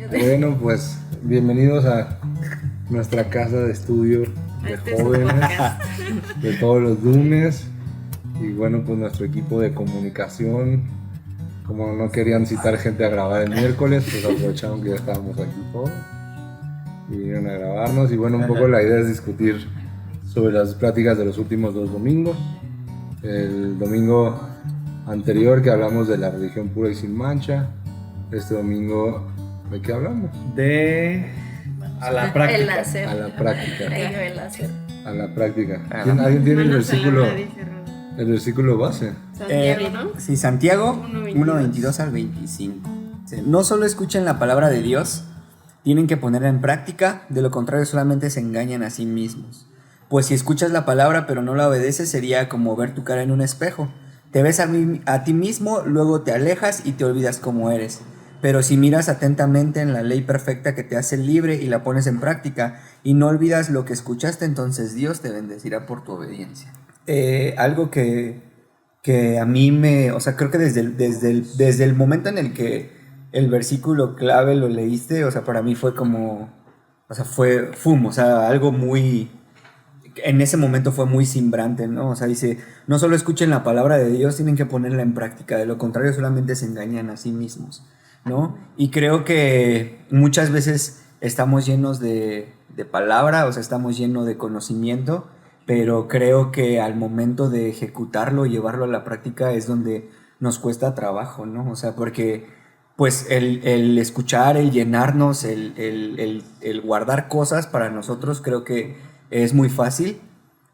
Bueno, pues bienvenidos a nuestra casa de estudio de jóvenes de todos los lunes. Y bueno, pues nuestro equipo de comunicación, como no querían citar gente a grabar el miércoles, pues aprovecharon que ya estábamos aquí todos y vinieron a grabarnos. Y bueno, un poco la idea es discutir sobre las pláticas de los últimos 2 domingos. El domingo anterior que hablamos de la religión pura y sin mancha. Este domingo, ¿de qué hablamos? A la práctica. A la práctica. El láser. A la práctica. ¿Alguien tiene el versículo base? Santiago, ¿no? Sí, Santiago 1:22. 1:22 al 25. No solo escuchen la palabra de Dios, tienen que ponerla en práctica, de lo contrario solamente se engañan a sí mismos. Pues si escuchas la palabra pero no la obedeces, sería como ver tu cara en un espejo. Te ves a ti mismo, luego te alejas y te olvidas cómo eres. Pero si miras atentamente en la ley perfecta que te hace libre y la pones en práctica y no olvidas lo que escuchaste, entonces Dios te bendecirá por tu obediencia. Algo que a mí o sea, creo que desde el momento en el que el versículo clave lo leíste, o sea, para mí fue como, o sea, o sea, algo muy, en ese momento fue muy cimbrante, ¿no? O sea, dice, no solo escuchen la palabra de Dios, tienen que ponerla en práctica, de lo contrario solamente se engañan a sí mismos, ¿no? Y creo que muchas veces estamos llenos de palabra, o sea, estamos llenos de conocimiento, pero creo que al momento de ejecutarlo, llevarlo a la práctica es donde nos cuesta trabajo, ¿no? O sea, porque pues el escuchar, el llenarnos, el guardar cosas para nosotros creo que es muy fácil,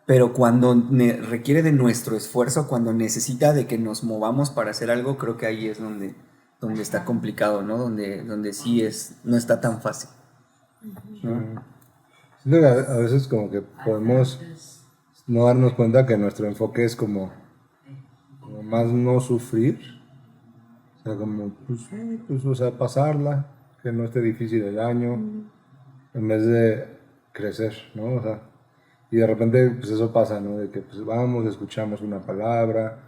pero cuando requiere de nuestro esfuerzo, cuando necesita de que nos movamos para hacer algo, creo que ahí es donde está complicado, ¿no? Donde sí no está tan fácil, ¿no? Siento que a veces como que podemos no darnos cuenta que nuestro enfoque es como más no sufrir, o sea, como pues, o sea, pasarla, que no esté difícil el año, en vez de crecer, ¿no? O sea, y de repente pues eso pasa, ¿no? De que pues vamos, escuchamos una palabra,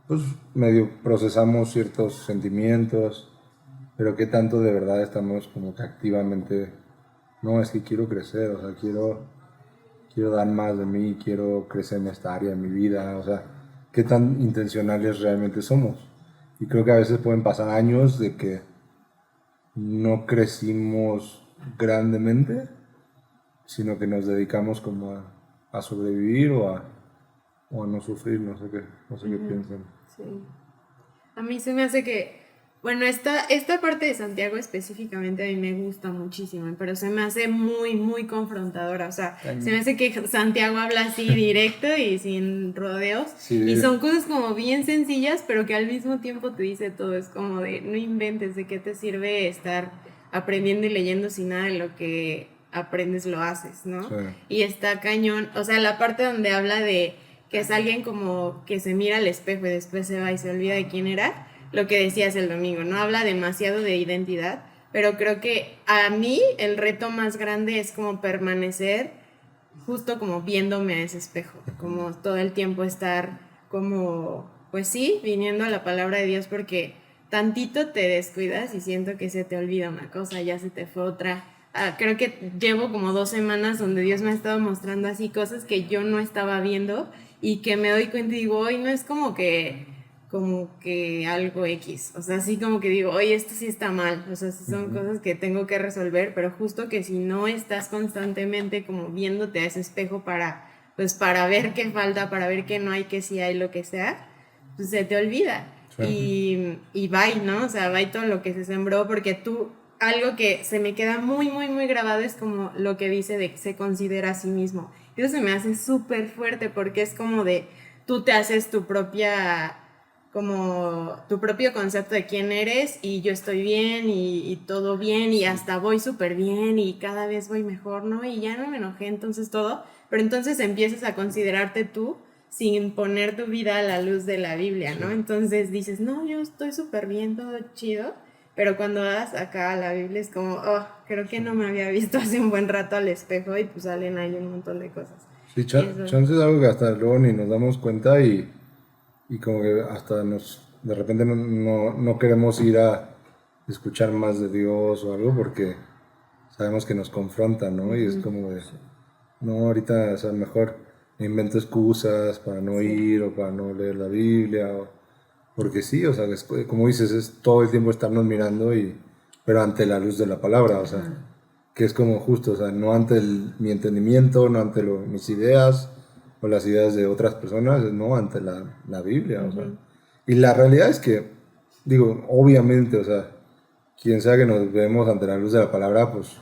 pues medio procesamos ciertos sentimientos, pero qué tanto de verdad estamos como que activamente, no, es que quiero crecer, o sea, quiero dar más de mí, quiero crecer en esta área de mi vida, o sea, qué tan intencionales realmente somos. Y creo que a veces pueden pasar años de que no crecimos grandemente, sino que nos dedicamos como a sobrevivir o a no sufrir, no sé qué piensan. Sí. A mí se me hace que, bueno, esta parte de Santiago específicamente a mí me gusta muchísimo, pero se me hace muy, muy confrontadora. O sea, se me hace que Santiago habla así directo y sin rodeos. Sí, y son cosas como bien sencillas, pero que al mismo tiempo te dice todo. Es como de, no inventes, ¿de qué te sirve estar aprendiendo y leyendo si nada de lo que aprendes lo haces, ¿no? Sí. Y está cañón. O sea, la parte donde habla de que es alguien como que se mira al espejo y después se va y se olvida de quién era, lo que decías el domingo, ¿no? Habla demasiado de identidad, pero creo que a mí el reto más grande es como permanecer justo como viéndome a ese espejo, como todo el tiempo estar como, pues sí, viniendo a la palabra de Dios, porque tantito te descuidas y siento que se te olvida una cosa, ya se te fue otra. Creo que llevo como 2 semanas donde Dios me ha estado mostrando así cosas que yo no estaba viendo y que me doy cuenta y digo, hoy no es como que algo X, o sea, así como que digo, oye, esto sí está mal, o sea, sí son cosas que tengo que resolver, pero justo que si no estás constantemente como viéndote a ese espejo pues para ver qué falta, para ver qué no hay, qué sí hay, lo que sea, pues se te olvida. Sí. Y bye, ¿no? O sea, bye todo lo que se sembró, porque algo que se me queda muy, muy, muy grabado es como lo que dice de que se considera a sí mismo. Eso se me hace súper fuerte porque es como de, tú te haces como tu propio concepto de quién eres y yo estoy bien y todo bien y hasta voy súper bien y cada vez voy mejor, ¿no? Y ya no me enojé, entonces todo, pero entonces empiezas a considerarte tú sin poner tu vida a la luz de la Biblia, ¿no? Entonces dices, no, yo estoy súper bien, todo chido, pero cuando vas acá a la Biblia es como, oh, creo que no me había visto hace un buen rato al espejo y pues salen ahí un montón de cosas. Sí, chance es algo que hasta luego ni nos damos cuenta y como que hasta de repente no queremos ir a escuchar más de Dios o algo porque sabemos que nos confronta, ¿no? Y es como de, no, ahorita, o sea, mejor me invento excusas para no ir o para no leer la Biblia, porque sí, o sea, como dices, es todo el tiempo estarnos mirando, pero ante la luz de la palabra, o sea, que es como justo, o sea, no ante mi entendimiento, no ante mis ideas o las ideas de otras personas, no ante la Biblia, o sea. Y la realidad es que, digo, obviamente, o sea, quien sea que nos vemos ante la luz de la palabra, pues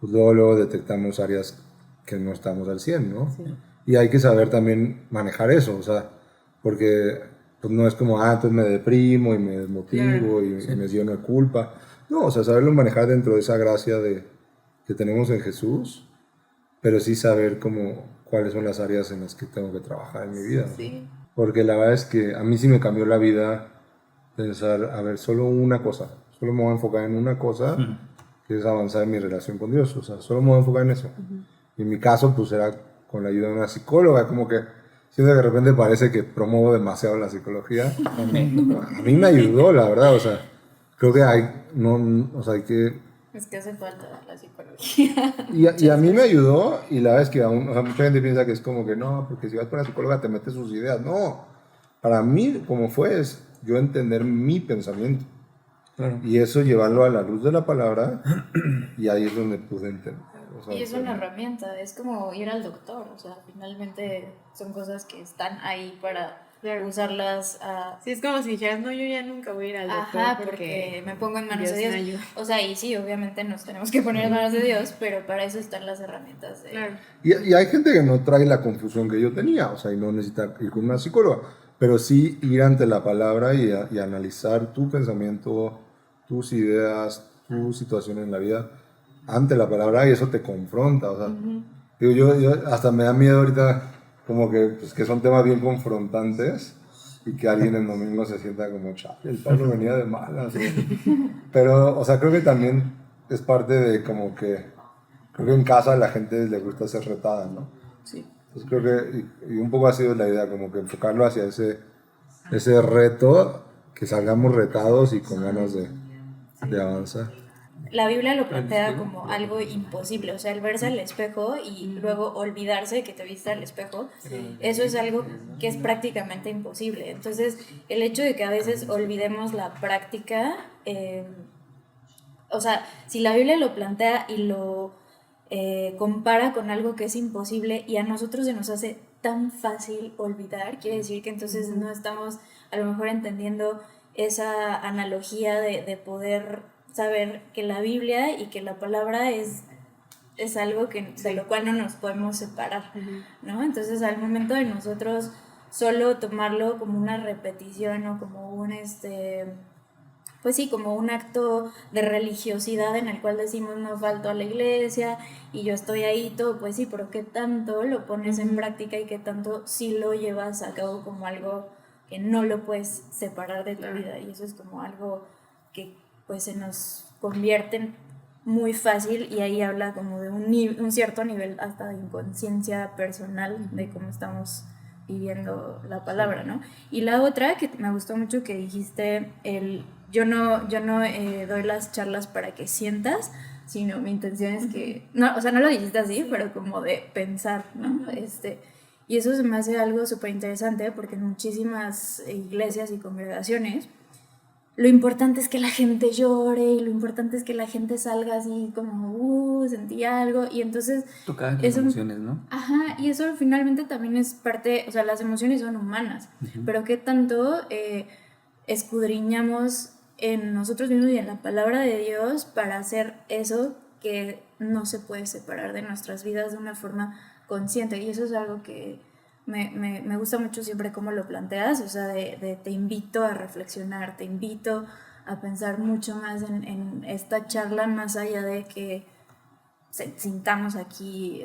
luego detectamos áreas que no estamos al 100, ¿no? Sí. Y hay que saber también manejar eso, o sea, porque pues no es como, entonces me deprimo y me desmotivo y me lleno de culpa. No, o sea, saberlo manejar dentro de esa gracia que tenemos en Jesús, pero sí saber cuáles son las áreas en las que tengo que trabajar en mi vida. Sí. Porque la verdad es que a mí sí me cambió la vida pensar, a ver, solo una cosa, solo me voy a enfocar en una cosa, que es avanzar en mi relación con Dios, o sea, solo me voy a enfocar en eso. Y en mi caso, pues era con la ayuda de una psicóloga, como que siento que de repente parece que promuevo demasiado la psicología. A mí me ayudó, la verdad, o sea, creo que hay que... Es que hace falta la psicología. Y a mí me ayudó, y la verdad es que o sea, mucha gente piensa que es como que no, porque si vas con la psicóloga te metes sus ideas. No, para mí, como fue, es yo entender mi pensamiento. Claro. Y eso llevarlo a la luz de la palabra, y ahí es donde pude entender. O sea, y es una herramienta, es como ir al doctor, o sea, finalmente son cosas que están ahí para usarlas. Sí, es como si dijeras, no, yo ya nunca voy a ir al doctor. Ajá, porque me pongo en manos de Dios. O sea, y sí, obviamente nos tenemos que poner en manos de Dios, pero para eso están las herramientas. Claro. Y hay gente que no trae la confusión que yo tenía, o sea, y no necesita ir con una psicóloga, pero sí ir ante la palabra y analizar tu pensamiento, tus ideas, tu situación en la vida ante la palabra, y eso te confronta, o sea, digo, yo hasta me da miedo ahorita como que son temas bien confrontantes y que alguien el domingo se sienta como, chale, el Pablo venía de malas, pero, o sea, creo que también es parte de como que, creo que en casa a la gente le gusta ser retada, ¿no? Sí. Entonces creo que, y un poco ha sido la idea, como que enfocarlo hacia ese reto, que salgamos retados y con ganas de avanzar. La Biblia lo plantea como algo imposible, o sea, el verse al espejo y luego olvidarse que te viste al espejo, eso es algo que es prácticamente imposible. Entonces, el hecho de que a veces olvidemos la práctica, o sea, si la Biblia lo plantea y lo compara con algo que es imposible y a nosotros se nos hace tan fácil olvidar, quiere decir que entonces no estamos a lo mejor entendiendo esa analogía de poder saber que la Biblia y que la palabra es algo de lo cual no nos podemos separar, ¿no? Entonces, al momento de nosotros solo tomarlo como una repetición o como pues sí, como un acto de religiosidad en el cual decimos no falto a la iglesia y yo estoy ahí todo, pues sí, pero qué tanto lo pones en práctica y qué tanto sí lo llevas a cabo como algo que no lo puedes separar de tu vida, y eso es como algo que pues se nos convierte muy fácil, y ahí habla como de un cierto nivel hasta de inconsciencia personal de cómo estamos viviendo la palabra, ¿no? Y la otra que me gustó mucho que dijiste, yo no doy las charlas para que sientas, sino mi intención es que, no, o sea, no lo dijiste así, pero como de pensar, ¿no? Y eso se me hace algo súper interesante porque en muchísimas iglesias y congregaciones lo importante es que la gente llore y lo importante es que la gente salga así como, sentí algo, y entonces... Tocar las emociones, ¿no? Ajá, y eso finalmente también es parte, o sea, las emociones son humanas, pero qué tanto escudriñamos en nosotros mismos y en la palabra de Dios para hacer eso que no se puede separar de nuestras vidas de una forma consciente, y eso es algo que... Me gusta mucho siempre cómo lo planteas, o sea, te invito a reflexionar, te invito a pensar mucho más en esta charla, más allá de que sintamos aquí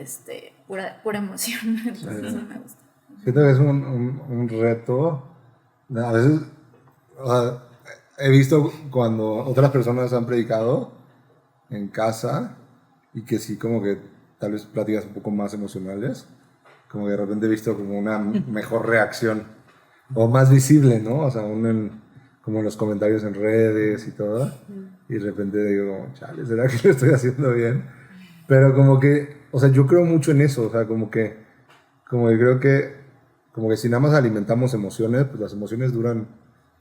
pura emoción. Entonces, eso me gusta. Siento que es un reto. A veces he visto cuando otras personas han predicado en casa y que sí, como que tal vez pláticas un poco más emocionales, como que de repente he visto como una mejor reacción o más visible, ¿no? O sea, como los comentarios en redes y todo. Y de repente digo, chale, ¿será que lo estoy haciendo bien? Pero como que, o sea, yo creo mucho en eso, o sea, como que creo que, como que si nada más alimentamos emociones, pues las emociones duran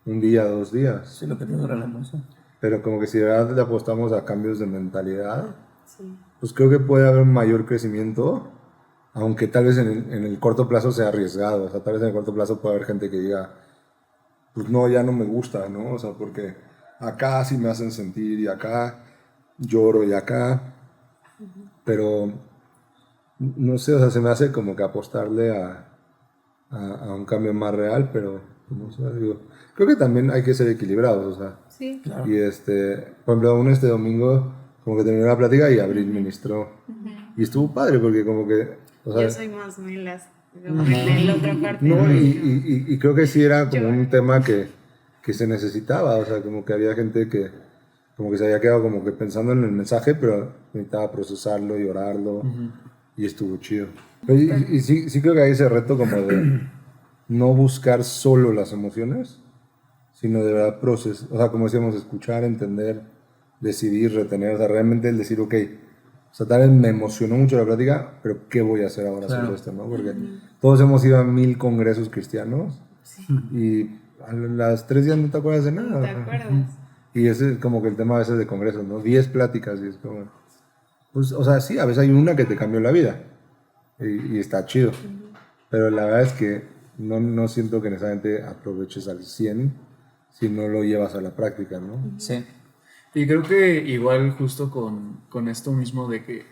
un día, 2 días. Sí, lo que te dura la emoción. Pero como que si de verdad le apostamos a cambios de mentalidad, Sí. pues creo que puede haber un mayor crecimiento, aunque tal vez en el corto plazo sea arriesgado. O sea, tal vez en el corto plazo puede haber gente que diga, pues no, ya no me gusta, ¿no? O sea, porque acá sí me hacen sentir y acá lloro y acá, pero no sé, o sea, se me hace como que apostarle a un cambio más real, pero no sé, digo, creo que también hay que ser equilibrados, o sea, Sí. Claro. y por ejemplo, aún este domingo como que terminó la plática y Abril ministró, y estuvo padre porque como que, o sea, Yo soy más melas, como de la otra parte. no, ¿no? y creo que sí era como Yo- un tema que se necesitaba, o sea, como que había gente que como que se había quedado como que pensando en el mensaje, pero necesitaba procesarlo y orarlo, y estuvo chido. Pero y sí creo que hay ese reto como de no buscar solo las emociones, sino de verdad procesar, o sea, como decíamos, escuchar, entender, decidir, retener, o sea, realmente el decir, ok, o sea, tal vez me emocionó mucho la plática, pero ¿qué voy a hacer ahora Claro. sobre esto, no? Porque todos hemos ido a 1000 congresos cristianos y a las 3 días no te acuerdas de nada. ¿Te acuerdas? Y ese es como que el tema a veces de congresos, ¿no? 10 pláticas y es como, pues, o sea, sí, a veces hay una que te cambió la vida y está chido, pero la verdad es que no siento que necesariamente aproveches al 100 si no lo llevas a la práctica, ¿no? Sí. Y creo que igual justo con esto mismo de que,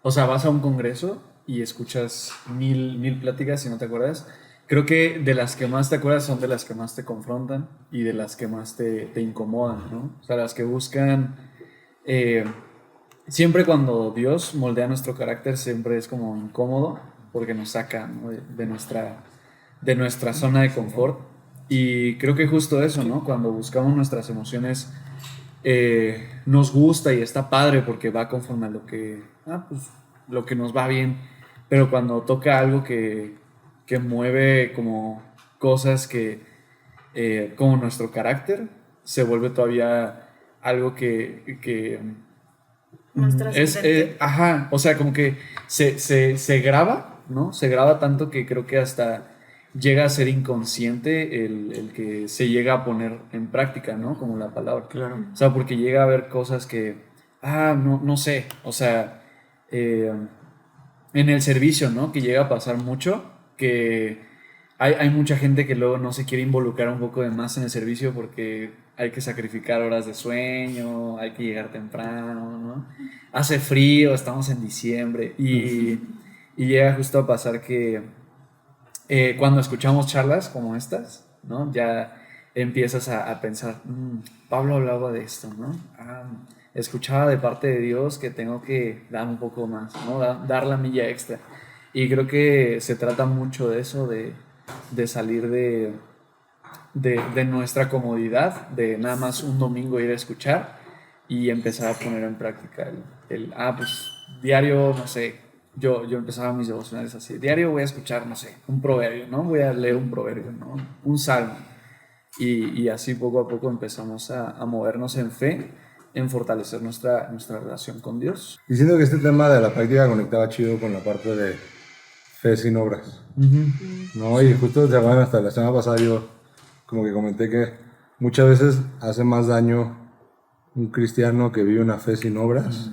o sea, vas a un congreso y escuchas mil pláticas y no te acuerdas. Creo que de las que más te acuerdas son de las que más te confrontan y de las que más te incomodan, ¿no? O sea, las que buscan... siempre cuando Dios moldea nuestro carácter siempre es como incómodo porque nos saca, ¿no? de nuestra zona de confort. Y creo que justo eso, ¿no? Cuando buscamos nuestras emociones nos gusta y está padre porque va conforme a pues, lo que nos va bien, pero cuando toca algo que mueve como cosas como nuestro carácter, se vuelve todavía algo que Más es, trascendente. ajá, o sea, como que se graba, ¿no? Se graba tanto que creo que hasta llega a ser inconsciente el que se llega a poner en práctica, ¿no? Como la palabra. Claro. O sea, porque llega a haber cosas no sé, o sea, en el servicio, ¿no? Que llega a pasar mucho, que hay mucha gente que luego no se quiere involucrar un poco de más en el servicio porque hay que sacrificar horas de sueño, hay que llegar temprano, ¿no? Hace frío, estamos en diciembre y llega justo a pasar que cuando escuchamos charlas como estas, ¿no? Ya empiezas a pensar, Pablo hablaba de esto, ¿no? Escuchaba de parte de Dios que tengo que dar un poco más, ¿no? Dar la milla extra. Y creo que se trata mucho de eso, de salir de nuestra comodidad, de nada más un domingo ir a escuchar y empezar a poner en práctica pues diario, no sé, yo empezaba mis devocionales así, diario voy a escuchar, no sé, un proverbio, ¿no? Voy a leer un proverbio, ¿no? Un salmo. Y así poco a poco empezamos a movernos en fe, en fortalecer nuestra relación con Dios. Y siento que este tema de la práctica conectaba chido con la parte de fe sin obras, ¿no? Y justo, bueno, hasta la semana pasada yo como que comenté que muchas veces hace más daño un cristiano que vive una fe sin obras,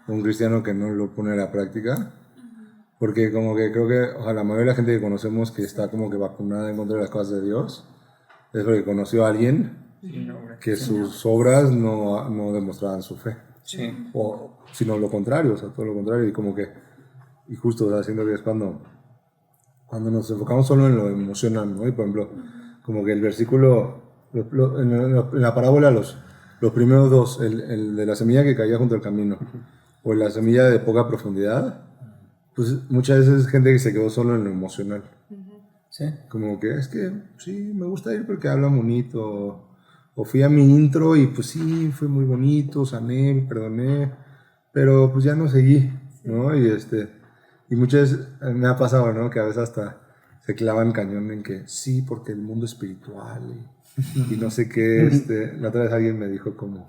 un cristiano que no lo pone a la práctica, porque como que creo que la mayoría de la gente que conocemos que está como que vacunada en contra de las cosas de Dios, es porque conoció a alguien que sus obras no demostraban su fe, Sí. o sino lo contrario, o sea, todo lo contrario, y como que, y justo, o sea, siento que es cuando nos enfocamos solo en lo emocional, ¿no? Y por ejemplo, como que el versículo, en la parábola, los primeros dos, el de la semilla que caía junto al camino, o la semilla de poca profundidad, pues muchas veces es gente que se quedó solo en lo emocional. Sí. Como que es que sí, me gusta ir porque habla bonito. O fui a mi intro y pues sí, fue muy bonito, sané, me perdoné, pero pues ya no seguí, ¿no? Y muchas veces me ha pasado, ¿no? Que a veces hasta se clavan cañón en que sí, porque el mundo espiritual y no sé qué, la otra vez alguien me dijo como,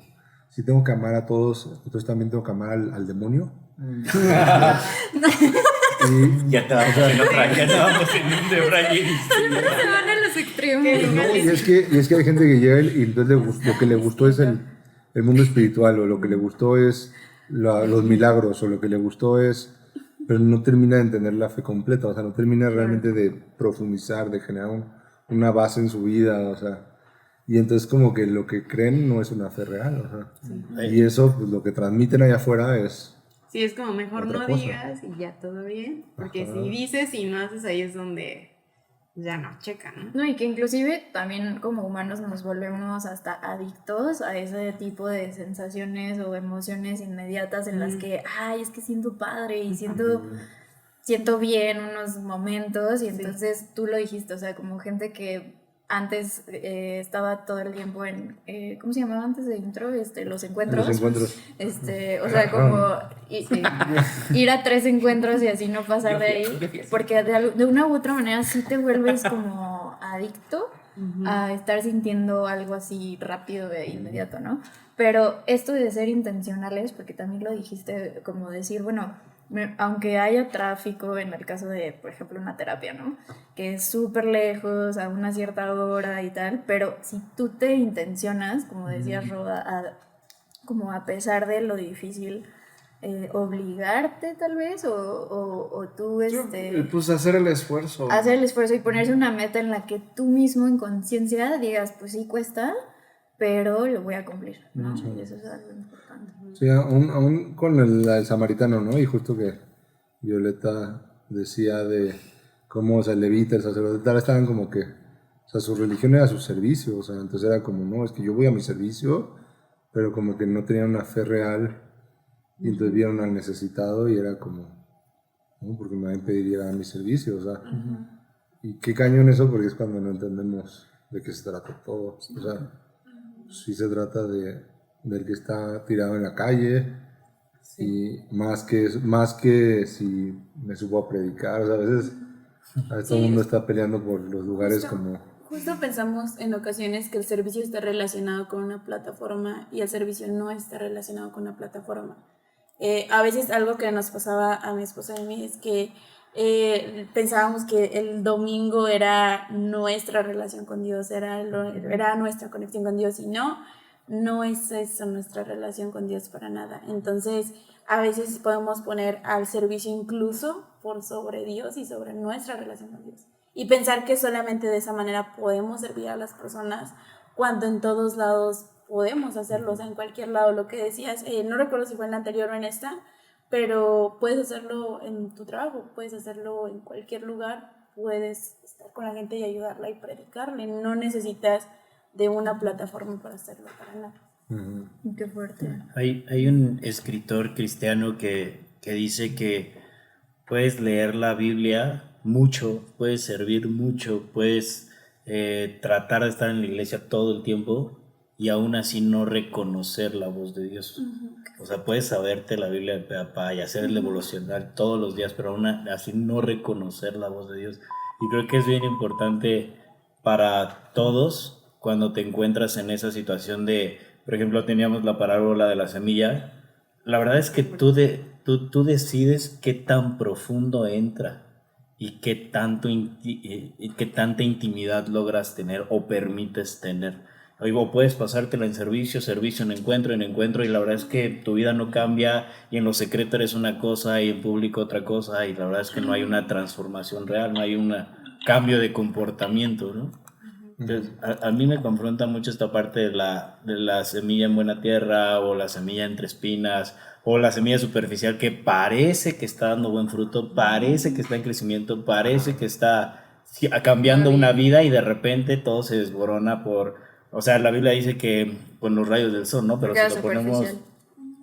si tengo que amar a todos, entonces también tengo que amar al demonio. Y, Ya estábamos en otra, ya estábamos en un de Brian. Se van a los extremos. no, y es que hay gente que llega y entonces lo que le gustó es el mundo espiritual, o lo que le gustó es los milagros, o lo que le gustó es, pero no termina de entender la fe completa, o sea, no termina realmente de profundizar, de generar una base en su vida, o sea, y entonces como que lo que creen no es una fe real, o sea, y eso, pues lo que transmiten allá afuera es... Sí, es como mejor Otra no cosa. digas y ya todo bien, porque Ajá. si dices y no haces, ahí es donde ya no checa, ¿no? No, y que inclusive también como humanos nos volvemos hasta adictos a ese tipo de sensaciones o emociones inmediatas en las que, ay, es que siento padre y siento bien unos momentos, y entonces tú lo dijiste, o sea, como gente que antes estaba todo el tiempo en, ¿cómo se llamaba antes de intro? Los encuentros. Los encuentros. O sea, como ir a 3 encuentros y así no pasar de ahí, porque de una u otra manera sí te vuelves como adicto a estar sintiendo algo así rápido e inmediato, ¿no? Pero esto de ser intencionales, porque también lo dijiste, como decir, bueno, aunque haya tráfico en el caso de, por ejemplo, una terapia, ¿no? Que es súper lejos, a una cierta hora y tal, pero si tú te intencionas, como decías, Roda, como a pesar de lo difícil, obligarte tal vez, o tú, Pues hacer el esfuerzo. hacer el esfuerzo y ponerse una meta en la que tú mismo en conciencia digas, pues sí cuesta, pero lo voy a cumplir, ¿no? Y eso es algo importante. Sí, aún con el samaritano, ¿no? Y justo que Violeta decía de cómo, o sea, el levita, el sacerdote, tal, estaban como que, o sea, su religión era su servicio, o sea, entonces era como, no, es que yo voy a mi servicio, pero como que no tenían una fe real, y entonces vieron al necesitado y era como, no, porque me va a impedir ir a mi servicio, o sea, y qué cañón eso, porque es cuando no entendemos de qué se trata todo, o sea, sí se trata del que está tirado en la calle, y más que si me supo a predicar, o sea, a veces todo el mundo está peleando por los lugares como... Justo pensamos en ocasiones que el servicio está relacionado con una plataforma y el servicio no está relacionado con una plataforma. A veces algo que nos pasaba a mi esposa y a mí es que pensábamos que el domingo era nuestra relación con Dios, era nuestra conexión con Dios, y no es eso nuestra relación con Dios para nada. Entonces a veces podemos poner al servicio incluso por sobre Dios y sobre nuestra relación con Dios, y pensar que solamente de esa manera podemos servir a las personas, cuando en todos lados podemos hacerlo, o sea, en cualquier lado. Lo que decías, no recuerdo si fue en la anterior o en esta, pero puedes hacerlo en tu trabajo, puedes hacerlo en cualquier lugar, puedes estar con la gente y ayudarla y predicarle, no necesitas de una plataforma para hacerlo, para nada. Qué fuerte. Hay un escritor cristiano que dice que puedes leer la Biblia mucho, puedes servir mucho, puedes tratar de estar en la iglesia todo el tiempo y aún así no reconocer la voz de Dios. O sea, puedes saberte la Biblia de pe a pa y hacer el devocional todos los días, pero aún así no reconocer la voz de Dios. Y creo que es bien importante para todos cuando te encuentras en esa situación de, por ejemplo, teníamos la parábola de la semilla. La verdad es que tú decides qué tan profundo entra y qué tanta intimidad logras tener o permites tener. O puedes pasártela en servicio en encuentro, y la verdad es que tu vida no cambia, y en lo secreto eres una cosa y en público otra cosa, y la verdad es que no hay una transformación real, no hay un cambio de comportamiento, ¿no? Entonces, a mí me confronta mucho esta parte de la semilla en buena tierra, o la semilla entre espinas, o la semilla superficial que parece que está dando buen fruto, parece que está en crecimiento, parece que está cambiando una vida, y de repente todo se desborona o sea, la Biblia dice que con los rayos del sol, ¿no? Pero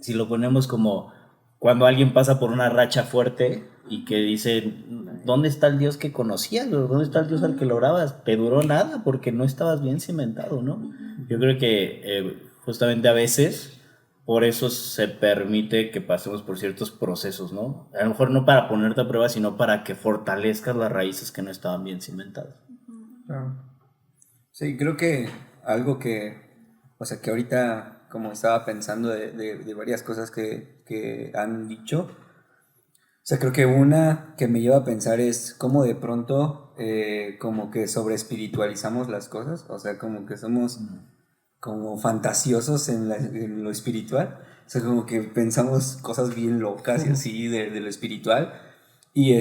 si lo ponemos como cuando alguien pasa por una racha fuerte y que dice, ¿dónde está el Dios que conocías? ¿Dónde está el Dios al que le orabas? Te duró nada porque no estabas bien cimentado, ¿no? Yo creo que justamente a veces por eso se permite que pasemos por ciertos procesos, ¿no? A lo mejor no para ponerte a prueba, sino para que fortalezcas las raíces que no estaban bien cimentadas. Sí, creo que algo que, o sea, que ahorita como estaba pensando de varias cosas que han dicho, o sea, creo que una que me lleva a pensar es cómo de pronto como que sobre espiritualizamos las cosas, o sea, como que somos como fantasiosos en lo espiritual, o sea, como que pensamos cosas bien locas y así de lo espiritual, y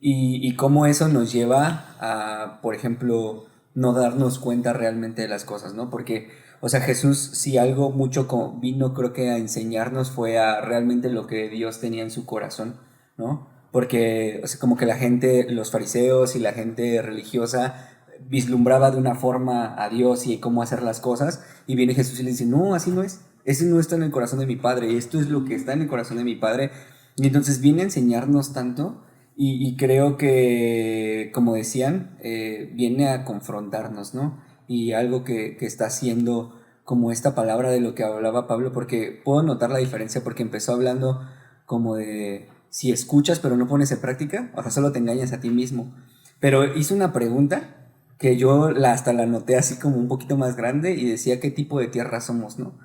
y cómo eso nos lleva a, por ejemplo, no darnos cuenta realmente de las cosas, ¿no? Porque, o sea, Jesús, si algo mucho vino, creo que a enseñarnos fue a realmente lo que Dios tenía en su corazón, ¿no? Porque, o sea, como que la gente, los fariseos y la gente religiosa vislumbraba de una forma a Dios y cómo hacer las cosas, y viene Jesús y le dice, no, así no es, ese no está en el corazón de mi Padre, esto es lo que está en el corazón de mi Padre, y entonces viene a enseñarnos tanto, y creo que, como decían, viene a confrontarnos, ¿no? Y algo que está haciendo como esta palabra de lo que hablaba Pablo, porque puedo notar la diferencia, porque empezó hablando como de si escuchas pero no pones en práctica, o sea, solo te engañas a ti mismo. Pero hizo una pregunta que yo hasta la noté así como un poquito más grande y decía qué tipo de tierra somos, ¿no?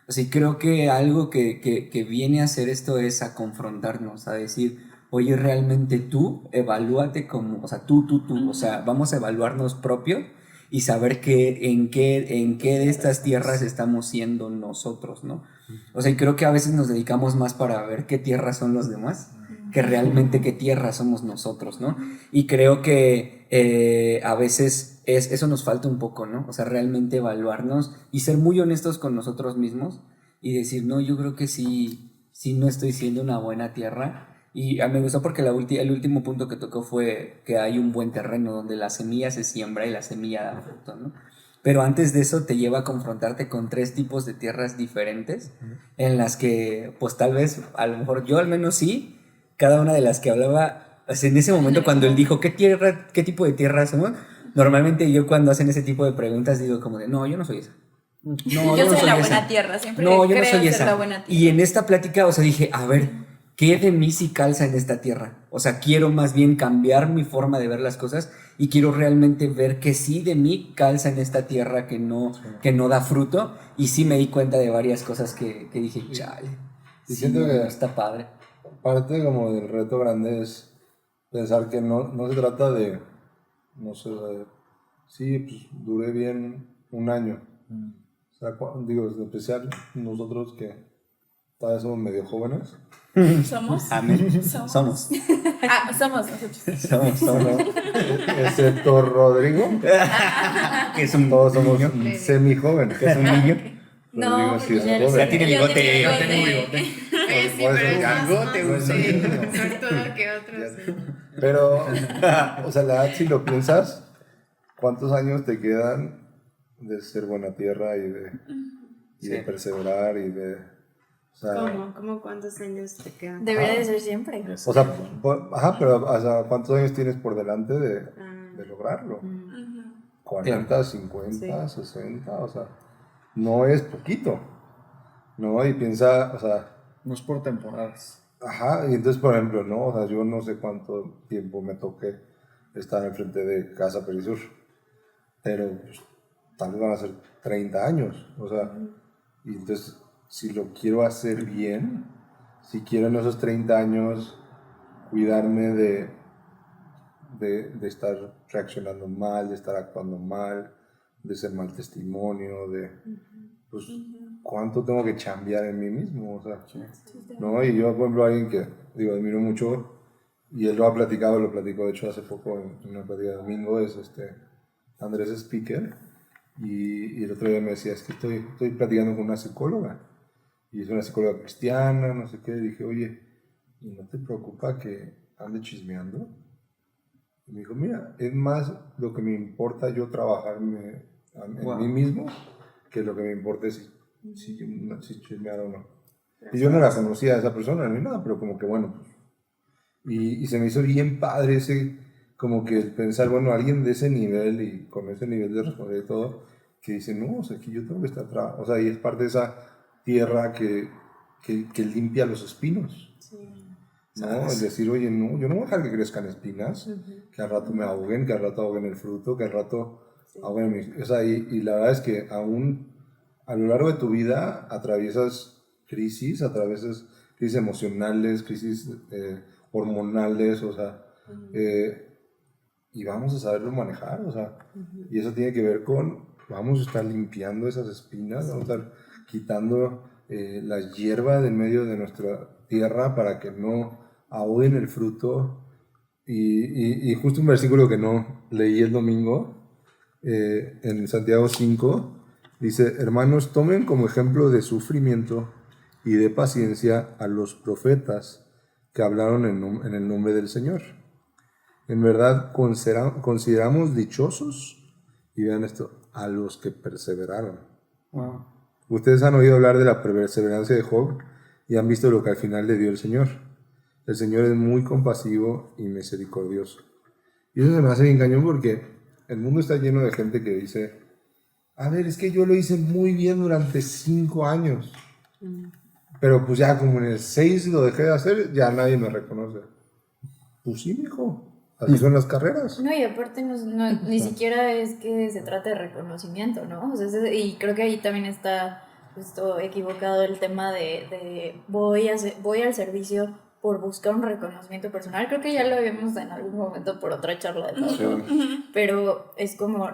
O sea, creo que algo que viene a hacer esto es a confrontarnos, a decir, oye, realmente tú, evalúate como, o sea, tú, o sea, vamos a evaluarnos propio y saber en qué de estas tierras estamos siendo nosotros, ¿no? O sea, y creo que a veces nos dedicamos más para ver qué tierras son los demás que realmente qué tierra somos nosotros, ¿no? Y creo que a veces eso nos falta un poco, ¿no? O sea, realmente evaluarnos y ser muy honestos con nosotros mismos y decir, no, yo creo que sí no estoy siendo una buena tierra. Y me gustó porque el último punto que tocó fue que hay un buen terreno donde la semilla se siembra y la semilla da fruto, ¿no? Pero antes de eso te lleva a confrontarte con 3 tipos de tierras diferentes en las que, pues tal vez, a lo mejor yo al menos sí, cada una de las que hablaba, o sea, en ese momento cuando él dijo, qué tipo de tierra somos? Normalmente yo cuando hacen ese tipo de preguntas digo como de, no, yo no soy esa. No, yo no soy soy la esa. buena tierra, siempre No, yo creo no soy ser esa. la buena tierra. Y en esta plática, o sea, dije, a ver, ¿qué de mí sí calza en esta tierra? O sea, quiero más bien cambiar mi forma de ver las cosas y quiero realmente ver que sí de mí calza en esta tierra que no da fruto. Y sí me di cuenta de varias cosas que dije, chale, Y sí, siento que está padre. parte como del reto grande es pensar que no se trata de, no sé, sí, pues duré bien un año. O sea, digo, en especial nosotros que todavía somos medio jóvenes. ¿Somos? Amén. Somos. Somos. Somos nosotros. Somos. Excepto Rodrigo, Que es un todos somos niño. semi-jóvenes. Que es un niño. Rodrigo sí es ya joven. Ya tiene Yo bigote. tengo Yo tengo bigote. bigote. Oye, sí, Por pero eso es más, bigote, más, güey. sí, sortudo que otros. Sí. Pero, o sea, la edad, si lo piensas, ¿cuántos años te quedan de ser buena tierra y de Sí. perseverar y de... O sea, ¿Cómo cuántos años te quedan? Debería de ser siempre. o sea, ajá, pero o sea, ¿cuántos años tienes por delante de lograrlo? 40, 50, 60, o sea, no es poquito, ¿no? Y piensa, o sea, No es por temporadas. ajá, y entonces, por ejemplo, ¿no? O sea, yo no sé cuánto tiempo me toque estar enfrente de Casa Perisur, pero pues, tal vez van a ser 30 años, o sea, y entonces, si lo quiero hacer bien, si quiero en esos 30 años cuidarme de estar reaccionando mal, de estar actuando mal, de ser mal testimonio, de, pues, ¿cuánto tengo que chambear en mí mismo? O sea, ¿no? Y yo, por ejemplo, alguien que, digo, admiro mucho, y él lo platicó, de hecho, hace poco en una plática de domingo, es Andrés Speaker, y el otro día me decía, es que estoy platicando con una psicóloga, y es una psicóloga cristiana, no sé qué, y dije, oye, ¿y no te preocupa que ande chismeando? Y me dijo, mira, es más lo que me importa yo trabajarme en mí mismo que lo que me importa es si chismear o no. Y yo no la conocía a esa persona ni nada, pero como que bueno, pues, y se me hizo bien padre ese, como que pensar, bueno, alguien de ese nivel y con ese nivel de responsabilidad y todo, que dice, no, o sea, aquí yo tengo que estar atrás, o sea, y es parte de esa tierra que limpia los espinos. ¿No? Es decir, oye, no, yo no voy a dejar que crezcan espinas, que al rato me ahoguen, que al rato ahoguen el fruto, que al rato Bueno, o sea, y la verdad es que aún a lo largo de tu vida atraviesas crisis emocionales, crisis hormonales, o sea, y vamos a saberlo manejar, o sea, y eso tiene que ver con, vamos a estar limpiando esas espinas, vamos a estar quitando la hierba de en medio de nuestra tierra para que no ahoguen el fruto. Y justo un versículo que no leí el domingo, en Santiago 5, dice: hermanos, tomen como ejemplo de sufrimiento y de paciencia a los profetas que hablaron en el nombre del Señor. En verdad consideramos dichosos, y vean esto, a los que perseveraron. Wow. Ustedes han oído hablar de la perseverancia de Job y han visto lo que al final le dio el Señor. El Señor es muy compasivo y misericordioso. Y eso se me hace bien cañón porque el mundo está lleno de gente que dice: a ver, es que yo lo hice muy bien durante 5 años. Pero pues ya como en el 6 lo dejé de hacer, ya nadie me reconoce. Pues sí, mijo. Así son las carreras. No, y aparte ni siquiera es que se trate de reconocimiento, ¿no? O sea, y creo que ahí también está justo equivocado el tema de voy al servicio por buscar un reconocimiento personal. Creo que ya lo vimos en algún momento por otra charla de trabajo. Pero es como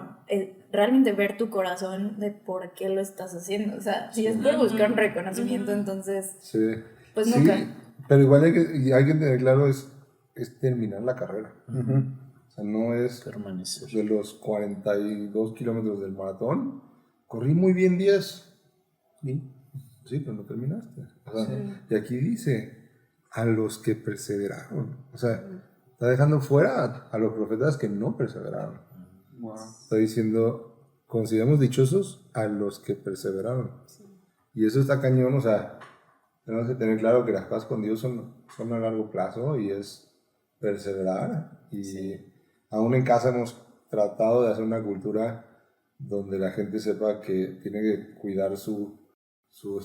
realmente ver tu corazón de por qué lo estás haciendo. O sea, si es por buscar un reconocimiento, entonces pues nunca. Sí, pero igual hay que tener claro es terminar la carrera. O sea, no es Permanecer. de los 42 kilómetros del maratón, corrí muy bien 10. Sí, pero no terminaste. O sea, y aquí dice: a los que perseveraron. O sea, está dejando fuera a los profetas que no perseveraron. Wow. Está diciendo: consideramos dichosos a los que perseveraron. Y eso está cañón. O sea, tenemos que tener claro que las cosas con Dios son a largo plazo y es perseverar. Y aún en casa hemos tratado de hacer una cultura donde la gente sepa que tiene que cuidar su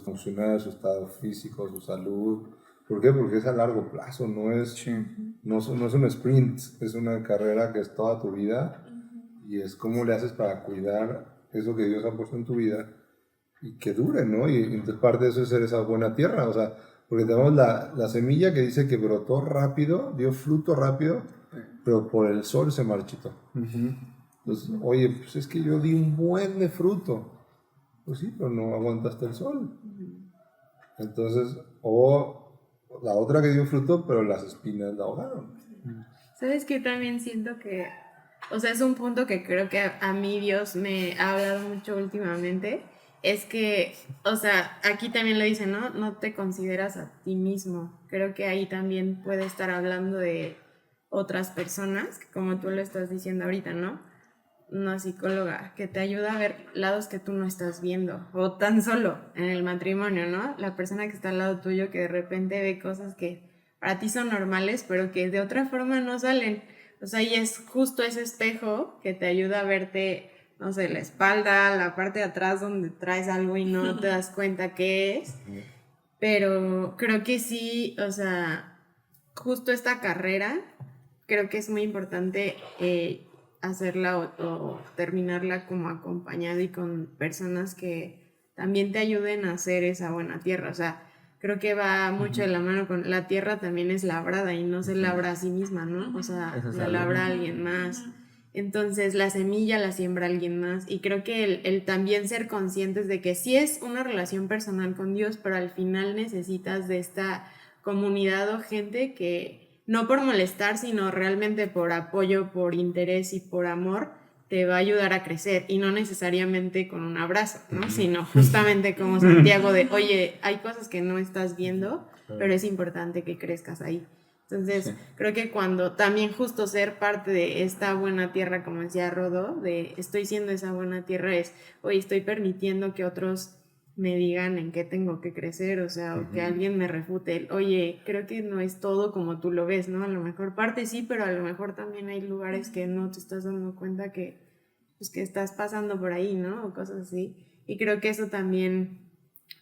emocional, su estado físico, su salud. ¿Por qué? Porque es a largo plazo, no es un sprint, es una carrera que es toda tu vida, y es cómo le haces para cuidar eso que Dios ha puesto en tu vida y que dure, ¿no? Y entonces parte de eso es ser esa buena tierra, o sea, porque tenemos la semilla que dice que brotó rápido, dio fruto rápido, pero por el sol se marchitó. Entonces, oye, pues es que yo di un buen de fruto. Pues sí, pero no aguantaste el sol. Entonces, o la otra que dio fruto, pero las espinas la ahogaron. ¿Sabes qué? También siento que, o sea, es un punto que creo que a mí Dios me ha hablado mucho últimamente. Es que, o sea, aquí también lo dice, ¿no? No te consideras a ti mismo. Creo que ahí también puede estar hablando de otras personas, como tú lo estás diciendo ahorita, ¿no? Una psicóloga que te ayuda a ver lados que tú no estás viendo, o tan solo en el matrimonio, ¿no? La persona que está al lado tuyo que de repente ve cosas que para ti son normales, pero que de otra forma no salen. O sea, y es justo ese espejo que te ayuda a verte, no sé, la espalda, la parte de atrás donde traes algo y no te das cuenta qué es. Pero creo que sí, o sea, justo esta carrera, creo que es muy importante hacerla o terminarla como acompañado y con personas que también te ayuden a hacer esa buena tierra. O sea, creo que va mucho de la mano con la tierra, también es labrada y no se labra a sí misma, ¿no? O sea, la labra alguien más. Entonces la semilla la siembra alguien más, y creo que el también ser conscientes de que sí es una relación personal con Dios, pero al final necesitas de esta comunidad o gente que no por molestar, sino realmente por apoyo, por interés y por amor te va a ayudar a crecer, y no necesariamente con un abrazo, ¿no? Sino justamente como Santiago de, oye, hay cosas que no estás viendo, pero es importante que crezcas ahí. Entonces, creo que cuando también justo ser parte de esta buena tierra, como decía Rodo, de estoy siendo esa buena tierra, es, oye, estoy permitiendo que otros me digan en qué tengo que crecer, o sea, o que alguien me refute, oye, creo que no es todo como tú lo ves, ¿no? A lo mejor parte sí, pero a lo mejor también hay lugares que no te estás dando cuenta que, pues, que estás pasando por ahí, ¿no? O cosas así. Y creo que eso también...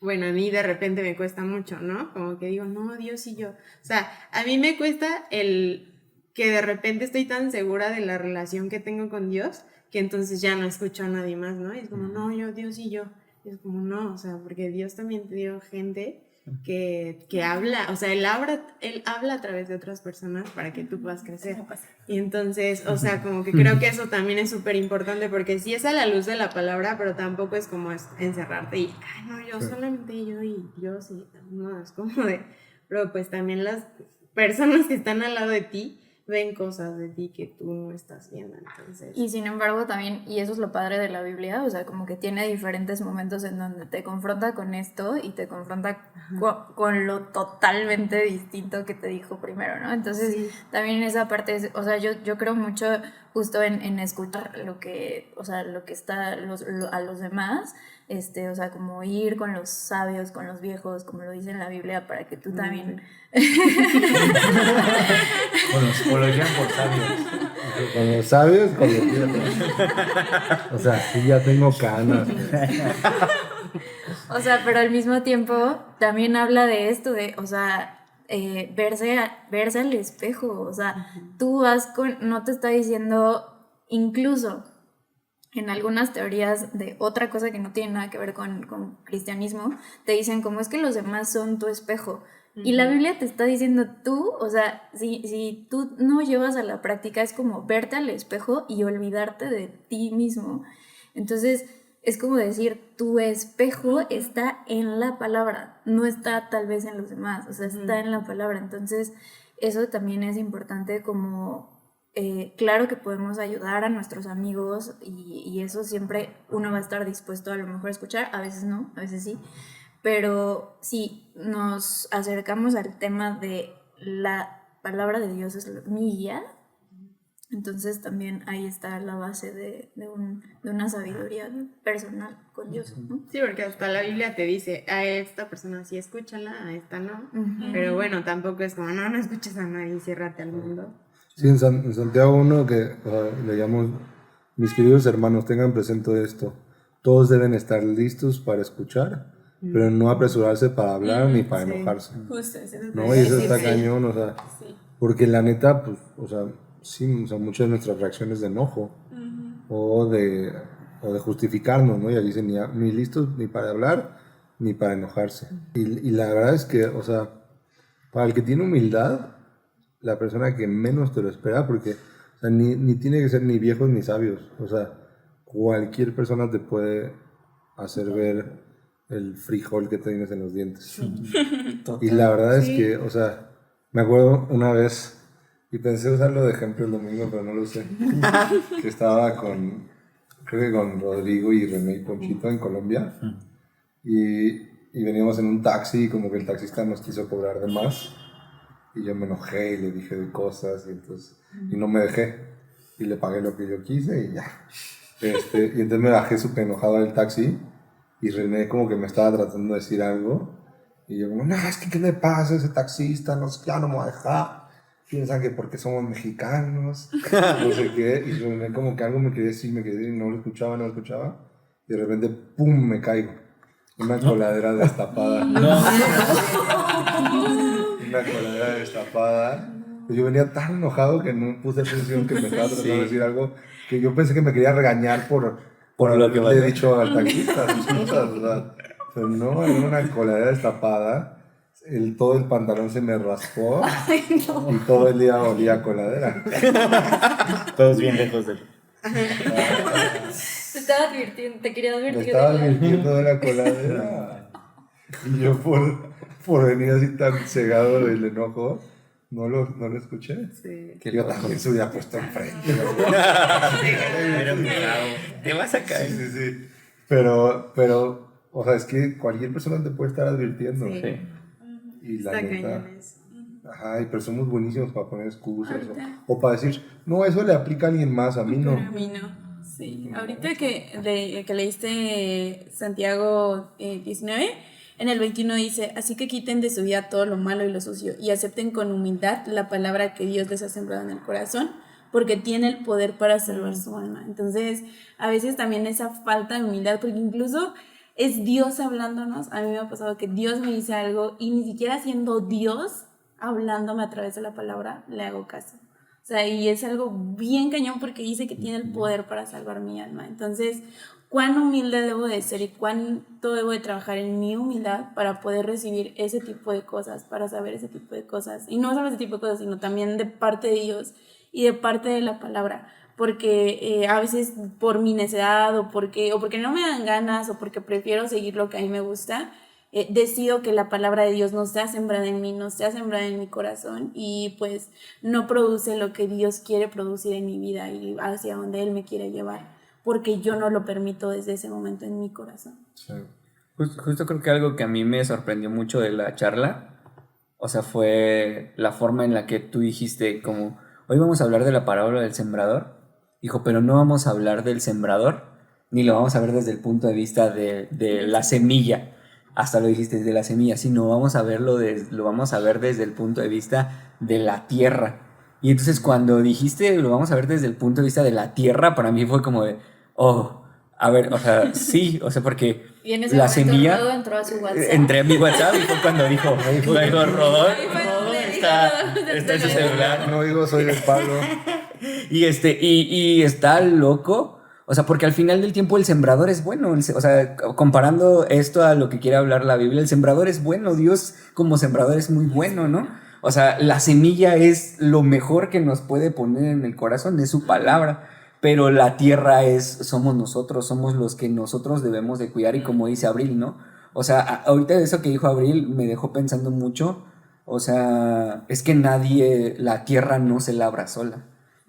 Bueno, a mí de repente me cuesta mucho, ¿no? Como que digo, no, Dios y yo. O sea, a mí me cuesta el que de repente estoy tan segura de la relación que tengo con Dios que entonces ya no escucho a nadie más, ¿no? Y es como, no, yo, Dios y yo. Y es como, no, o sea, porque Dios también te dio gente que habla, o sea, él habla a través de otras personas para que tú puedas crecer. Y entonces, o sea, como que creo que eso también es súper importante, porque sí es a la luz de la palabra, pero tampoco es como encerrarte y, ay, no, yo solamente yo y yo sí, no, es como de, pero pues también las personas que están al lado de ti ven cosas de ti que tú no estás viendo, entonces. Y sin embargo también, y eso es lo padre de la Biblia, o sea, como que tiene diferentes momentos en donde te confronta con esto y te confronta con lo totalmente distinto que te dijo primero, ¿no? Entonces también esa parte, o sea, yo creo mucho justo en escuchar lo que, o sea, lo que está a los demás, o sea, como ir con los sabios, con los viejos, como lo dice en la Biblia, para que tú también... O lo llaman por sabios. Con los sabios, con los viejos. O sea, sí, ya tengo canas. O sea, pero al mismo tiempo también habla de esto, de, o sea, verse al espejo, o sea, tú vas no te está diciendo, incluso en algunas teorías de otra cosa que no tiene nada que ver con cristianismo, te dicen como es que los demás son tu espejo. Y la Biblia te está diciendo tú, o sea, si tú no llevas a la práctica, es como verte al espejo y olvidarte de ti mismo. Entonces, es como decir, tu espejo está en la palabra, no está tal vez en los demás, o sea, está en la palabra. Entonces, eso también es importante como... claro que podemos ayudar a nuestros amigos y eso siempre uno va a estar dispuesto a lo mejor a escuchar, a veces no, a veces sí, pero si nos acercamos al tema de la palabra de Dios es mi guía, entonces también ahí está la base de una sabiduría personal con Dios, ¿no? Sí, porque hasta la Biblia te dice, a esta persona sí escúchala, a esta no. Pero bueno, tampoco es como, no escuches a nadie, ciérrate al mundo. Sí, en Santiago 1 que le llamamos, mis queridos hermanos, tengan presente esto. Todos deben estar listos para escuchar, pero no apresurarse para hablar ni para enojarse. Justo, eso es ¿No? Y eso está cañón, o sea, porque la neta, pues, o sea, sí, o sea, muchas de nuestras reacciones de enojo o de justificarnos, ¿no? Y aquí dicen ni listos ni para hablar ni para enojarse. Y la verdad es que, o sea, para el que tiene humildad, la persona que menos te lo espera, porque o sea, ni tiene que ser ni viejos ni sabios, o sea, cualquier persona te puede hacer ver el frijol que tienes en los dientes. Y la verdad es que, o sea, me acuerdo una vez, y pensé usarlo de ejemplo el domingo, pero no lo usé, que estaba creo que con Rodrigo y René y Ponchito en Colombia, y veníamos en un taxi y como que el taxista nos quiso cobrar de más. Y yo me enojé y le dije de cosas y no me dejé. Y le pagué lo que yo quise y ya. Y entonces me bajé súper enojado del taxi y René como que me estaba tratando de decir algo. Y yo como, no, es que ¿qué le pasa a ese taxista? No, ya no me va a dejar. Piensan que porque somos mexicanos, no sé qué. Y René como que algo me quería decir, y no lo escuchaba. Y de repente, ¡pum!, me caigo. Una coladera destapada. Una coladera destapada. Yo venía tan enojado que no puse atención, que me estaba tratando de decir algo que yo pensé que me quería regañar por lo que le he dicho al taxista, sus cosas, ¿verdad? Pero no, era una coladera destapada. Todo el pantalón se me raspó. Y todo el día olía a coladera. Todos bien lejos de... Te quería advertir. Me estaba advirtiendo de la coladera. Y yo por venir así tan cegado del enojo, no lo escuché. Sí. Yo también se hubiera puesto enfrente. Te vas a caer. Sí. Pero, o sea, es que cualquier persona te puede estar advirtiendo. Sí. Y la Está neta. cañón eso. Ajá, pero somos buenísimos para poner excusas. O para decir, no, eso le aplica a alguien más, a mí no. A mí no. Sí, ahorita que leíste Santiago 19, en el 21 dice, así que quiten de su vida todo lo malo y lo sucio y acepten con humildad la palabra que Dios les ha sembrado en el corazón, porque tiene el poder para salvar su alma. Entonces, a veces también esa falta de humildad, porque incluso es Dios hablándonos. A mí me ha pasado que Dios me dice algo y ni siquiera siendo Dios hablándome a través de la palabra, le hago caso. O O sea, y es algo bien cañón porque dice que tiene el poder para salvar mi alma. Entonces, ¿cuán humilde debo de ser y cuánto debo de trabajar en mi humildad para poder recibir ese tipo de cosas, para saber ese tipo de cosas? Y no solo ese tipo de cosas, sino también de parte de Dios y de parte de la palabra. Porque a veces por mi necedad o porque no me dan ganas o porque prefiero seguir lo que a mí me gusta, decido que la palabra de Dios no sea sembrada en mí, no sea sembrada en mi corazón y pues no produce lo que Dios quiere producir en mi vida y hacia donde Él me quiere llevar, porque yo no lo permito desde ese momento en mi corazón. Sí. Justo creo que algo que a mí me sorprendió mucho de la charla, o sea, fue la forma en la que tú dijiste como, hoy vamos a hablar de la parábola del sembrador. Dijo, pero no vamos a hablar del sembrador, ni lo vamos a ver desde el punto de vista de la semilla. Hasta lo dijiste, desde la semilla, sino vamos a verlo lo vamos a ver desde el punto de vista de la tierra. Y entonces cuando dijiste lo vamos a ver desde el punto de vista de la tierra, para mí fue como de, oh, a ver, o sea, sí, o sea, porque Y en ese la momento semilla, Rodo entró a su WhatsApp. entré a mi WhatsApp y fue cuando dijo Rodolfo está en su celular. No digo, soy del Pablo. Y está loco, o sea, porque al final del tiempo el sembrador es bueno, o sea, comparando esto a lo que quiere hablar la Biblia, el sembrador es bueno, Dios como sembrador es muy bueno, ¿no? O sea, la semilla es lo mejor que nos puede poner en el corazón, es su palabra, pero la tierra somos nosotros, somos los que nosotros debemos de cuidar y como dice Abril, ¿no? O sea, ahorita eso que dijo Abril me dejó pensando mucho, o sea, es que la tierra no se labra sola.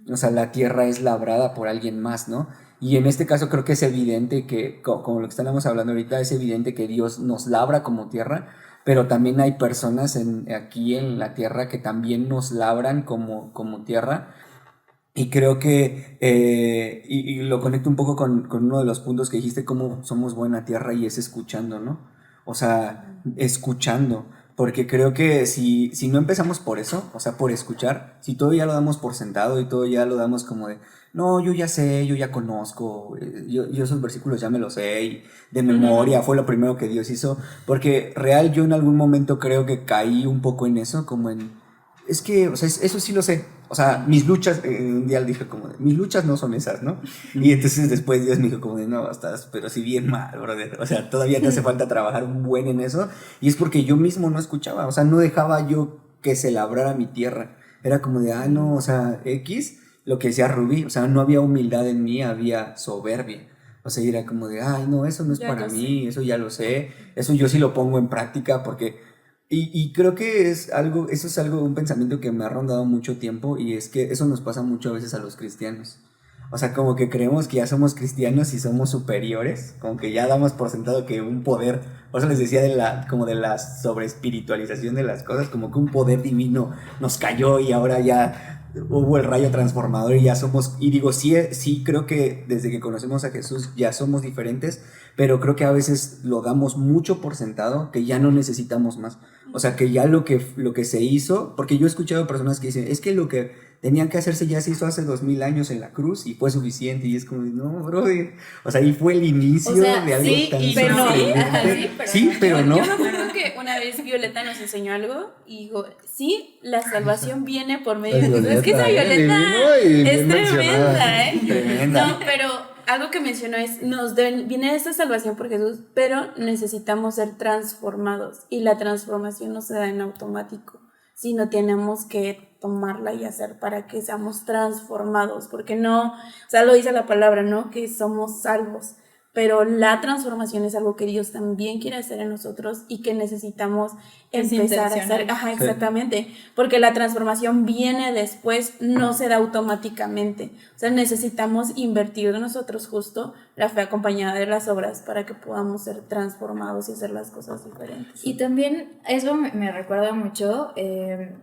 O sea, la tierra es labrada por alguien más, ¿no? Y en este caso creo que es evidente que, como lo que estamos hablando ahorita, es evidente que Dios nos labra como tierra, pero también hay personas aquí en la tierra que también nos labran como tierra. Y creo que, y lo conecto un poco con uno de los puntos que dijiste, cómo somos buena tierra, y es escuchando, ¿no? O sea, escuchando. Porque creo que si no empezamos por eso, o sea, por escuchar, si todo ya lo damos por sentado y todo ya lo damos como de, no, yo ya sé, yo ya conozco, yo esos versículos ya me los sé y de memoria, fue lo primero que Dios hizo, porque real yo en algún momento creo que caí un poco en eso, como en, es que, o sea, eso sí lo sé, o sea, mis luchas, un día le dije como de, mis luchas no son esas, ¿no? Y entonces después Dios me dijo como de, no, estás, pero sí bien mal, brother, o sea, todavía te hace falta trabajar un buen en eso, y es porque yo mismo no escuchaba, o sea, no dejaba yo que se labrara mi tierra, era como de, no, o sea, X, lo que decía Rubí, o sea, no había humildad en mí, había soberbia. O sea, era como de, no, eso no es Ya para lo mí, eso ya lo sé, eso yo sí lo pongo en práctica porque... Y creo que eso es algo, un pensamiento que me ha rondado mucho tiempo y es que eso nos pasa mucho a veces a los cristianos. O sea, como que creemos que ya somos cristianos y somos superiores, como que ya damos por sentado que un poder, por eso les decía como de la sobreespiritualización de las cosas, como que un poder divino nos cayó y ahora ya hubo el rayo transformador y ya somos, y digo, sí creo que desde que conocemos a Jesús ya somos diferentes, pero creo que a veces lo damos mucho por sentado, que ya no necesitamos más. O sea, que ya lo que se hizo, porque yo he escuchado personas que dicen, es que lo que tenían que hacerse ya se hizo hace 2000 años en la cruz y fue suficiente, y es como, no, brother, o sea, ahí fue el inicio de algo sí, tan pero no. sorprendente. Sí, pero no. Yo me acuerdo que una vez Violeta nos enseñó algo y dijo, sí, la salvación viene por medio de Jesús. Es que esa Violeta es tremenda, ¿eh? Tremenda. No, pero algo que mencionó es, viene esta salvación por Jesús, pero necesitamos ser transformados y la transformación no se da en automático, sino tenemos que tomarla y hacer para que seamos transformados, porque no, o sea, lo dice la palabra, ¿no? Que somos salvos, pero la transformación es algo que Dios también quiere hacer en nosotros y que necesitamos Es empezar a intencional. hacer. Ajá, exactamente, porque la transformación viene después, no se da automáticamente. O sea, necesitamos invertir de nosotros justo la fe acompañada de las obras para que podamos ser transformados y hacer las cosas diferentes. Y también eso me recuerda mucho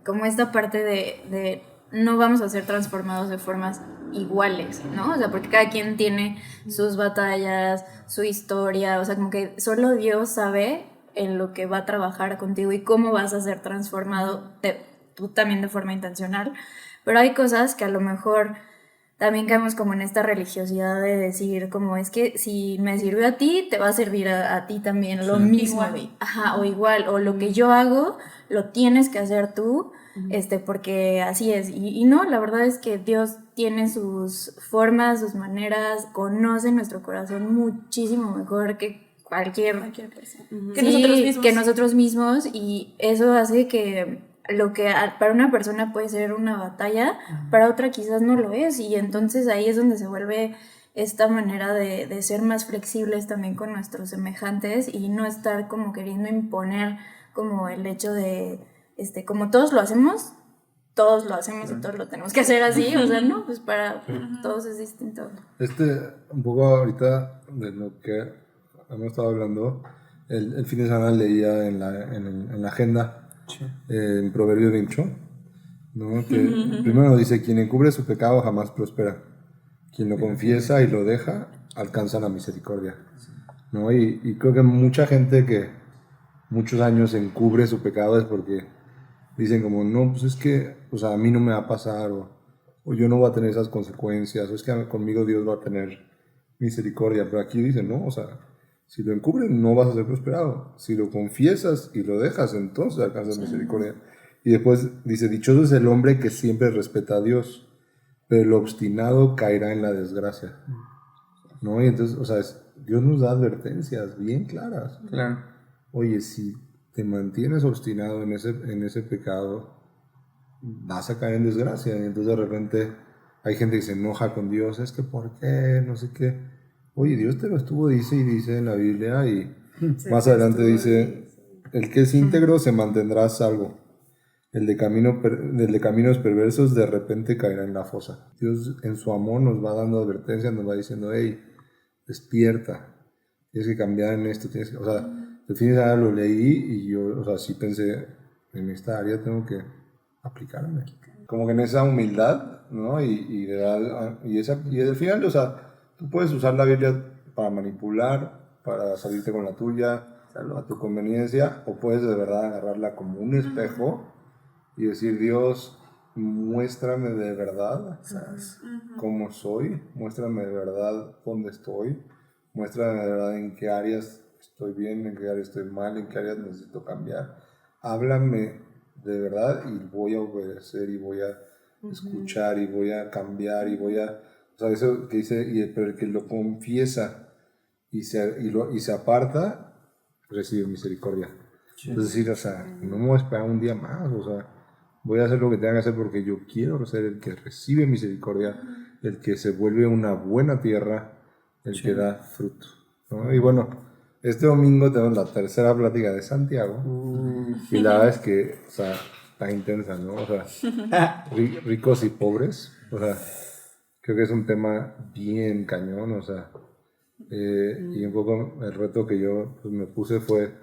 como esta parte de no vamos a ser transformados de formas iguales, ¿no? O sea, porque cada quien tiene sus batallas, su historia, o sea, como que solo Dios sabe en lo que va a trabajar contigo y cómo vas a ser transformado, tú también de forma intencional, pero hay cosas que a lo mejor también caemos como en esta religiosidad de decir como es que si me sirvió a ti, te va a servir a ti también lo mismo. Igual. Ajá, o igual, o lo que yo hago, lo tienes que hacer tú, porque así es. Y no, la verdad es que Dios tiene sus formas, sus maneras, conoce nuestro corazón muchísimo mejor que cualquier persona. Sí, que nosotros mismos, y eso hace que lo que para una persona puede ser una batalla, para otra quizás no lo es, y entonces ahí es donde se vuelve esta manera de ser más flexibles también con nuestros semejantes y no estar como queriendo imponer como el hecho de, como todos lo hacemos y todos lo tenemos que hacer así, o sea, no, pues para todos es distinto. Un poco ahorita de lo que hemos estado hablando, el fin de semana leía en la agenda, en Proverbios 28, ¿no? Que primero nos dice: quien encubre su pecado jamás prospera, quien lo confiesa y lo deja alcanza la misericordia, ¿no? Y creo que mucha gente que muchos años encubre su pecado es porque dicen como, no, pues es que, o sea, a mí no me va a pasar, o yo no voy a tener esas consecuencias, o es que conmigo Dios va a tener misericordia. Pero aquí dicen, no, o sea, si lo encubres no vas a ser prosperado, si lo confiesas y lo dejas, entonces alcanzas misericordia. Y después dice: dichoso es el hombre que siempre respeta a Dios, pero el obstinado caerá en la desgracia, ¿no? Y entonces, o sea, Dios nos da advertencias bien claras. Claro. Oye, si te mantienes obstinado en ese pecado, vas a caer en desgracia. Y entonces de repente hay gente que se enoja con Dios: es que ¿por qué? No sé qué. Oye, Dios te lo estuvo, dice en la Biblia, y más adelante dice: el que es íntegro se mantendrá a salvo, el de caminos perversos de repente caerá en la fosa. Dios en su amor nos va dando advertencias, nos va diciendo: hey, despierta, tienes que cambiar en esto, o sea, al fin de semana lo leí y yo, o sea, sí pensé, en esta área tengo que aplicarme. Como que en esa humildad, ¿no? Y al final, o sea, tú puedes usar la Biblia para manipular, para salirte con la tuya, a tu conveniencia, o puedes de verdad agarrarla como un espejo y decir: Dios, muéstrame de verdad cómo soy, muéstrame de verdad dónde estoy, muéstrame de verdad en qué áreas estoy bien, en qué áreas estoy mal, en qué áreas necesito cambiar. Háblame de verdad y voy a obedecer y voy a escuchar y voy a cambiar y voy a... O sea, eso que dice: pero el que lo confiesa y se aparta, recibe misericordia. Sí. Es decir, o sea, no me voy a esperar un día más, o sea, voy a hacer lo que tenga que hacer porque yo quiero ser el que recibe misericordia, el que se vuelve una buena tierra, el que da fruto, ¿no? Y bueno, este domingo tenemos la tercera plática de Santiago, y la verdad es que, o sea, está intensa, ¿no? O sea, ricos y pobres, o sea, creo que es un tema bien cañón, o sea, y un poco el reto que yo pues, me puse fue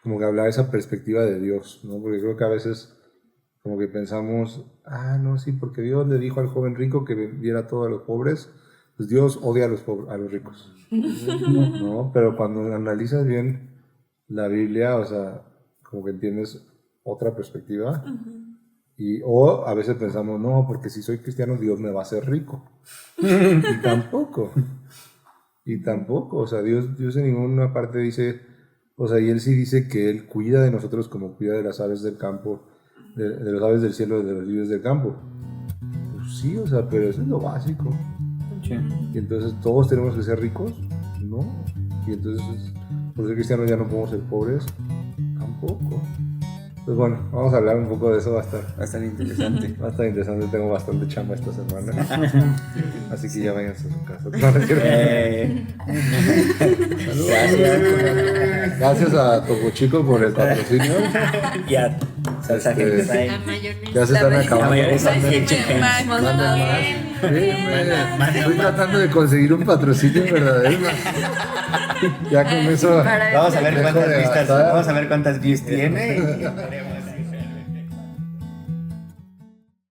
como que hablar esa perspectiva de Dios, ¿no? Porque creo que a veces como que pensamos: no, sí, porque Dios le dijo al joven rico que vendiera a todos los pobres, pues Dios odia a los ricos, ¿no? Pero cuando analizas bien la Biblia, o sea, como que entiendes otra perspectiva. O a veces pensamos: no, porque si soy cristiano Dios me va a hacer rico. Y tampoco, o sea, Dios en ninguna parte dice, o sea, y Él sí dice que Él cuida de nosotros como cuida de las aves del campo, de las aves del cielo, de los lirios del campo. Pues sí, o sea, pero eso es lo básico. Sí. Y entonces, ¿todos tenemos que ser ricos? No. Y entonces, por ser cristianos ya no podemos ser pobres. Tampoco. Pues bueno, vamos a hablar un poco de eso, va a estar interesante. Va a estar interesante, tengo bastante chamba esta semana. Así que ya váyanse a su casa. Gracias a Topo Chico por el patrocinio. Ya, salsa Hentai. La mayonesa. Ya se están acabando. La mayonesa Estoy tratando de conseguir un patrocinio verdadero. Ya con eso. Vamos a ver cuántas vistas, vamos a ver cuántas views tiene.